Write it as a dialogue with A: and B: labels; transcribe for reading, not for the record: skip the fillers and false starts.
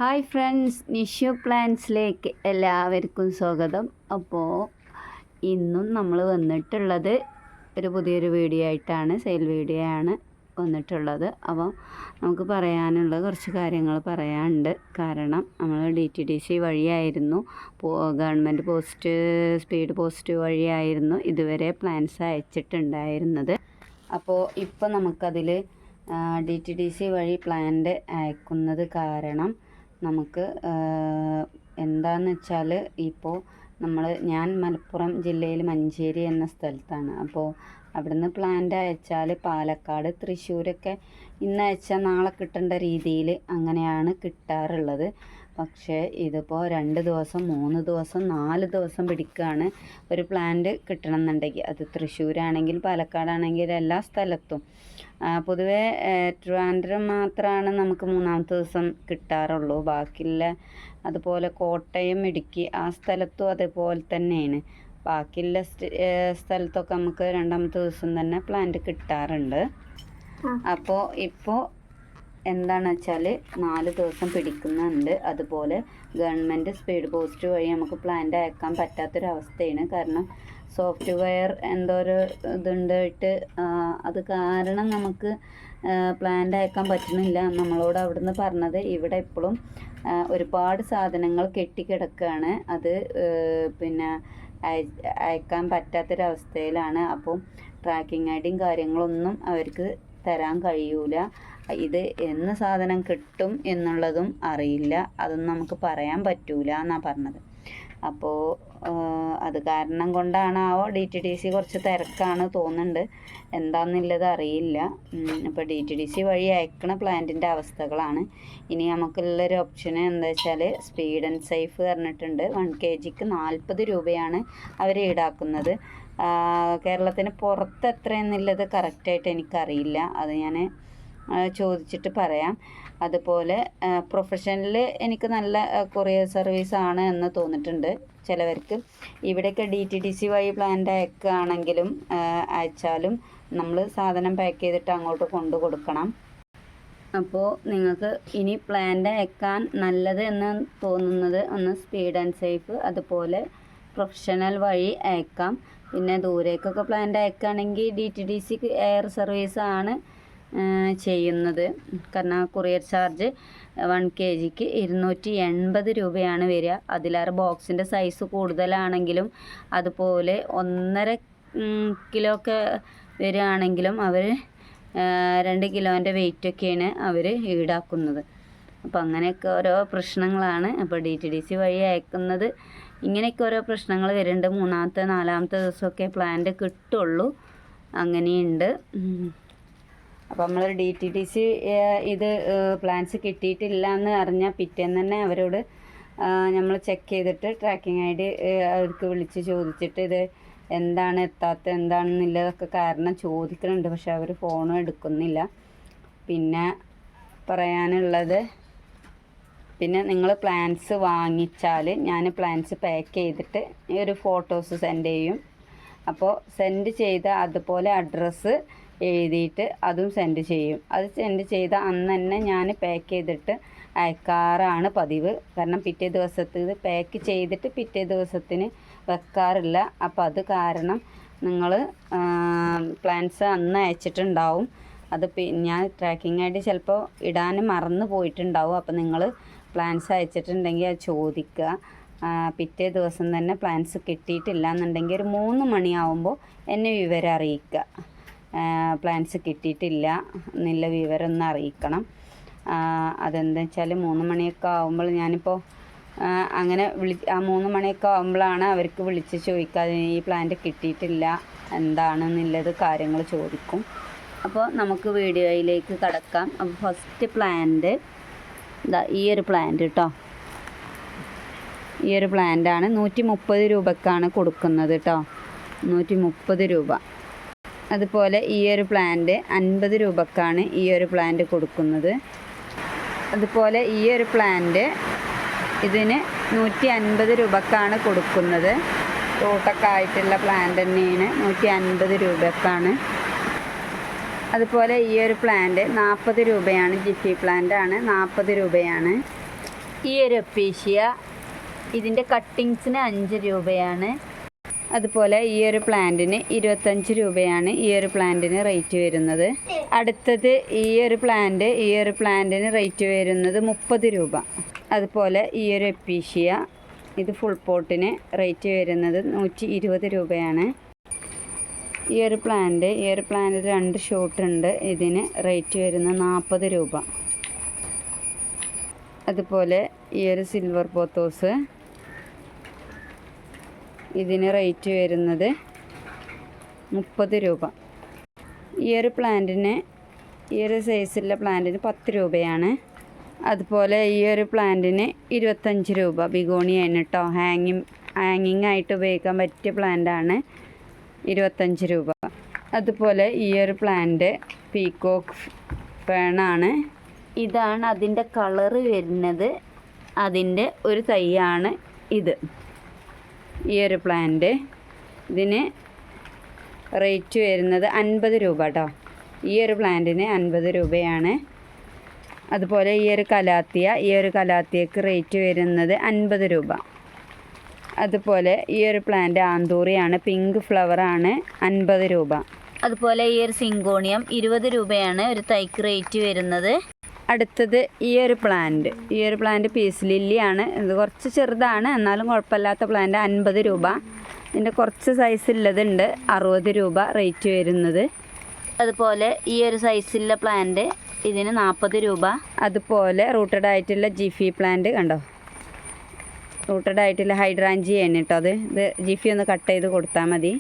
A: Hi friends, Nishu പ്ലാൻസിലേക്ക് എല്ലാവർക്കും സ്വാഗതം. അപ്പോൾ ഇന്നും നമ്മൾ വന്നിട്ടുള്ളത് ഒരു പുതിയൊരു വീഡിയോ ആയിട്ടാണ്, സെയിൽ വീഡിയോ ആണ് വന്നിട്ടുള്ളത്. അപ്പോൾ നമുക്ക് പറയാനുള്ള കുറച്ച് കാര്യങ്ങൾ പറയാനുണ്ട്. കാരണം നമ്മൾ DTDC വഴിയായിരുന്നു, ഗവൺമെൻറ് പോസ്റ്റ്, സ്പീഡ് പോസ്റ്റ് വഴിയായിരുന്നു ഇതുവരെ പ്ലാൻസ് അയച്ചിട്ടുണ്ടായിരുന്നത്. അപ്പോൾ ഇപ്പോൾ നമുക്കതിൽ DTDC വഴി പ്ലാന്റ് അയക്കുന്നത് കാരണം നമുക്ക് എന്താണെന്ന് വെച്ചാൽ, ഇപ്പോൾ ഞാൻ മലപ്പുറം ജില്ലയിൽ മഞ്ചേരി എന്ന സ്ഥലത്താണ്. അപ്പോൾ അവിടുന്ന് പ്ലാന്റ് അയച്ചാൽ പാലക്കാട്, തൃശ്ശൂരൊക്കെ ഇന്ന് അയച്ചാൽ നാളെ കിട്ടേണ്ട രീതിയിൽ അങ്ങനെയാണ് കിട്ടാറുള്ളത്. പക്ഷേ ഇതിപ്പോൾ 2 ദിവസം, 3 ദിവസം, 4 ദിവസം പിടിക്കുകയാണ് ഒരു പ്ലാന്റ് കിട്ടണമെന്നുണ്ടെങ്കിൽ. അത് തൃശ്ശൂരാണെങ്കിൽ പാലക്കാടാണെങ്കിൽ എല്ലാ സ്ഥലത്തും. പൊതുവേ ട്രിവാൻഡ്രം മാത്രമാണ് നമുക്ക് 3-ാമത്തെ ദിവസം കിട്ടാറുള്ളൂ. ബാക്കിയുള്ള അതുപോലെ കോട്ടയം, ഇടുക്കി ആ സ്ഥലത്തും അതേപോലെ തന്നെയാണ്. ബാക്കിയുള്ള സ്ഥലത്തൊക്കെ നമുക്ക് 2-ാമത്തെ ദിവസം തന്നെ പ്ലാന്റ് കിട്ടാറുണ്ട്. അപ്പോൾ ഇപ്പോൾ എന്താണെന്ന് വെച്ചാൽ 4 ദിവസം പിടിക്കുന്നുണ്ട്. അതുപോലെ ഗവൺമെൻറ് സ്പീഡ് പോസ്റ്റ് വഴി നമുക്ക് പ്ലാന്റ് അയക്കാൻ പറ്റാത്തൊരവസ്ഥയാണ്. കാരണം സോഫ്റ്റ്വെയർ എന്തോ ഒരു ഇതുണ്ടായിട്ട് അത് കാരണം നമുക്ക് പ്ലാന്റ് അയക്കാൻ പറ്റുന്നില്ല. നമ്മളോട് അവിടുന്ന് പറഞ്ഞത് ഇവിടെ ഇപ്പോഴും ഒരുപാട് സാധനങ്ങൾ കെട്ടിക്കിടക്കുകയാണ്. അത് പിന്നെ അയക്കാൻ പറ്റാത്തൊരവസ്ഥയിലാണ്. അപ്പോൾ ട്രാക്കിംഗ് ഐഡിയും കാര്യങ്ങളൊന്നും അവർക്ക് തരാൻ കഴിയൂല. ഇത് എന്ന് സാധനം കിട്ടും എന്നുള്ളതും അറിയില്ല. അതൊന്നും നമുക്ക് പറയാൻ പറ്റൂല എന്നാണ് പറഞ്ഞത്. അപ്പോൾ അത് കാരണം കൊണ്ടാണാവോ DTDC കുറച്ച് തിരക്കാണ് തോന്നുന്നുണ്ട്. എന്താണെന്നുള്ളത് അറിയില്ല. അപ്പോൾ DTDC വഴി അയക്കണ പ്ലാന്റിൻ്റെ അവസ്ഥകളാണ്. ഇനി നമുക്കുള്ളൊരു ഓപ്ഷൻ എന്താ വെച്ചാൽ, സ്പീഡ് ആൻഡ് സേഫ് പറഞ്ഞിട്ടുണ്ട്. 1 kgക്ക് 40 രൂപയാണ് അവർ ഈടാക്കുന്നത്. കേരളത്തിന് പുറത്ത് എത്രയെന്നുള്ളത് കറക്റ്റായിട്ട് എനിക്കറിയില്ല. അത് ഞാൻ ചോദിച്ചിട്ട് പറയാം. അതുപോലെ പ്രൊഫഷണൽ എനിക്ക് നല്ല കൊറിയർ സർവീസാണ് എന്ന് തോന്നിയിട്ടുണ്ട് ചിലവർക്ക്. ഇവിടെയൊക്കെ DTDC വഴി പ്ലാന്റ് അയക്കുകയാണെങ്കിലും അയച്ചാലും നമ്മൾ സാധനം പാക്ക് ചെയ്തിട്ട് അങ്ങോട്ട് കൊണ്ടു കൊടുക്കണം. അപ്പോൾ നിങ്ങൾക്ക് ഇനി പ്ലാന്റ് അയക്കാൻ നല്ലത് എന്ന് തോന്നുന്നത് ഒന്ന് സ്പീഡ് ആൻഡ് സേഫ്, അതുപോലെ പ്രൊഫഷണൽ വഴി അയക്കാം. പിന്നെ ദൂരേക്കൊക്കെ പ്ലാന്റ് അയക്കുകയാണെങ്കിൽ DTDC എയർ സർവീസാണ് ചെയ്യുന്നത്. കാരണം കൊറിയർ ചാർജ് 1 kgക്ക് 280 രൂപയാണ് വരിക. അതിലേറെ ബോക്സിൻ്റെ സൈസ് കൂടുതലാണെങ്കിലും അതുപോലെ 1.5 കിലോ ഒക്കെ വരികയാണെങ്കിലും അവർ 2 കിലോൻ്റെ വെയിറ്റൊക്കെയാണ് അവർ ഈടാക്കുന്നത്. അപ്പോൾ അങ്ങനെയൊക്കെ ഓരോ പ്രശ്നങ്ങളാണ്. അപ്പോൾ DTDC വഴി അയക്കുന്നത് ഇങ്ങനെയൊക്കെ ഓരോ പ്രശ്നങ്ങൾ വരുന്നുണ്ട്. 3-ാമത്തെ 4-ാമത്തെ ദിവസമൊക്കെ പ്ലാന്റ് കിട്ടുള്ളൂ, അങ്ങനെയുണ്ട്. അപ്പോൾ നമ്മൾ DTDC ഇത് പ്ലാൻസ് കിട്ടിയിട്ടില്ല എന്ന് അറിഞ്ഞാൽ പിറ്റേന്ന് തന്നെ അവരോട് നമ്മൾ ചെക്ക് ചെയ്തിട്ട് ട്രാക്കിംഗ് ഐഡി അവർക്ക് വിളിച്ച് ചോദിച്ചിട്ട് ഇത് എന്താണ് എത്താത്തത് എന്താണെന്നുള്ളതൊക്കെ കാരണം ചോദിക്കുന്നുണ്ട്. പക്ഷെ അവർ ഫോണും എടുക്കുന്നില്ല. പിന്നെ പറയാനുള്ളത്, പിന്നെ നിങ്ങൾ പ്ലാൻസ് വാങ്ങിച്ചാൽ ഞാൻ പ്ലാൻസ് പാക്ക് ചെയ്തിട്ട് ഒരു ഫോട്ടോസ് സെൻഡ് ചെയ്യും. അപ്പോൾ സെൻഡ് ചെയ്ത അതുപോലെ അഡ്രസ്സ് എഴുതിയിട്ട് അതും സെൻഡ് ചെയ്യും. അത് സെൻഡ് ചെയ്ത അന്ന് തന്നെ ഞാൻ പാക്ക് ചെയ്തിട്ട് അയക്കാറാണ് പതിവ്. കാരണം പിറ്റേ ദിവസത്തേത് പാക്ക് ചെയ്തിട്ട് പിറ്റേ ദിവസത്തിന് വെക്കാറില്ല. അപ്പോൾ അത് കാരണം നിങ്ങൾ പ്ലാൻസ് അന്ന് അയച്ചിട്ടുണ്ടാവും. അത് ഞാൻ ട്രാക്കിംഗ് ഐഡി ചിലപ്പോൾ ഇടാൻ മറന്നു പോയിട്ടുണ്ടാവും. അപ്പോൾ നിങ്ങൾ പ്ലാൻസ് അയച്ചിട്ടുണ്ടെങ്കിൽ അത് ചോദിക്കുക. പിറ്റേ ദിവസം തന്നെ പ്ലാൻസ് കിട്ടിയിട്ടില്ല എന്നുണ്ടെങ്കിൽ ഒരു 3 മണിയാവുമ്പോൾ എന്നെ വിവരം അറിയിക്കുക. പ്ലാൻസ് കിട്ടിയിട്ടില്ല എന്നുള്ള വിവരം ഒന്ന് അറിയിക്കണം. അതെന്താ വെച്ചാൽ 3 മണിയൊക്കെ ആകുമ്പോൾ ഞാനിപ്പോൾ അങ്ങനെ ആ 3 മണിയൊക്കെ ആകുമ്പോഴാണ് അവർക്ക് വിളിച്ച് ചോദിക്കാതെ ഈ പ്ലാന്റ് കിട്ടിയിട്ടില്ല എന്താണെന്നുള്ളത് കാര്യങ്ങൾ ചോദിക്കും. അപ്പോൾ നമുക്ക് വീഡിയോയിലേക്ക് കടക്കാം. അപ്പോൾ ഫസ്റ്റ് പ്ലാന്റ് ഈ ഒരു പ്ലാന്റ് കേട്ടോ. ഈ ഒരു പ്ലാന്റാണ് 130 രൂപക്കാണ് കൊടുക്കുന്നത് കേട്ടോ. 130 രൂപ. അതുപോലെ ഈ ഒരു പ്ലാന്റ് 50 രൂപക്കാണ് ഈ ഒരു പ്ലാന്റ് കൊടുക്കുന്നത്. അതുപോലെ ഈ ഒരു പ്ലാന്റ് ഇതിന് 150 രൂപക്കാണ് കൊടുക്കുന്നത്. റൂട്ടൊക്കെ ആയിട്ടുള്ള പ്ലാന്റ് തന്നെയാണ്, 150 രൂപക്കാണ്. അതുപോലെ ഈ ഒരു പ്ലാന്റ് 40 രൂപയാണ്. ജിഫി പ്ലാന്റ് ആണ്, 40 രൂപയാണ്. ഈ ഒരു എപ്പീഷ്യ ഇതിൻ്റെ കട്ടിങ്സിന് 5 രൂപയാണ്. അതുപോലെ ഈ ഒരു പ്ലാന്റിന് 25 രൂപയാണ് ഈ ഒരു പ്ലാന്റിന് റേറ്റ് വരുന്നത്. അടുത്തത് ഈ ഒരു പ്ലാന്റിന് റേറ്റ് വരുന്നത് 30 രൂപ. അതുപോലെ ഈ ഒരു എപ്പീഷ്യ ഇത് ഫുൾ പോട്ടിന് റേറ്റ് വരുന്നത് 120 രൂപയാണ്. ഈ ഒരു പ്ലാന്റ് 2 ഷോട്ട് ഉണ്ട്, ഇതിന് റേറ്റ് വരുന്നത് 40 രൂപ. അതുപോലെ ഈ ഒരു സിൽവർ പോത്തോസ് ഇതിന് റേറ്റ് വരുന്നത് 30 രൂപ. ഈ ഒരു സൈസുള്ള പ്ലാന്റിന് 10 രൂപയാണ്. അതുപോലെ ഈ ഒരു പ്ലാന്റിന് 25 രൂപ. ബിഗോണിയാണ് കേട്ടോ, ഹാങ്ങിങ് ആയിട്ട് ഉപയോഗിക്കാൻ പറ്റിയ പ്ലാന്റാണ്. 25 രൂപ. അതുപോലെ ഈ ഒരു പ്ലാന്റ് പീക്കോക്ക് ഫേണാണ്. ഇതാണ് അതിൻ്റെ കളറ് വരുന്നത്. അതിൻ്റെ ഒരു തൈയാണ് ഇത്. ഈ ഒരു പ്ലാന്റ് ഇതിന് റേറ്റ് വരുന്നത് 50 രൂപ കേട്ടോ. ഈ ഒരു പ്ലാന്റിന് 50 രൂപയാണ്. അതുപോലെ ഈ ഒരു കലാത്തിയക്ക് റേറ്റ് വരുന്നത് 50 രൂപ. അതുപോലെ ഈ ഒരു പ്ലാന്റ് ആന്തൂറിയാണ്, പിങ്ക് ഫ്ലവറാണ്, 50 രൂപ. അതുപോലെ ഈ ഒരു സിങ്കോണിയം 20 രൂപയാണ് ഒരു തൈക്ക് റേറ്റ് വരുന്നത്. അടുത്തത് ഈ ഒരു പ്ലാന്റ് പീസ് ലില്ലിയാണ്. ഇത് കുറച്ച് ചെറുതാണ്, എന്നാലും കുഴപ്പമില്ലാത്ത പ്ലാന്റ്. 50 രൂപ. ഇതിൻ്റെ കുറച്ച് സൈസുള്ളതുണ്ട്, 60 രൂപ റേറ്റ് വരുന്നത്. അതുപോലെ ഈ ഒരു സൈസുള്ള പ്ലാന്റ് ഇതിന് 40 രൂപ. അതുപോലെ റൂട്ടഡ് ആയിട്ടുള്ള ജിഫി പ്ലാന്റ് കണ്ടോ, റൂട്ടഡ് ആയിട്ടുള്ള ഹൈഡ്രാഞ്ചിയാണ് കേട്ടോ. ഇത് ജിഫി ഒന്ന് കട്ട് ചെയ്ത് കൊടുത്താൽ മതി.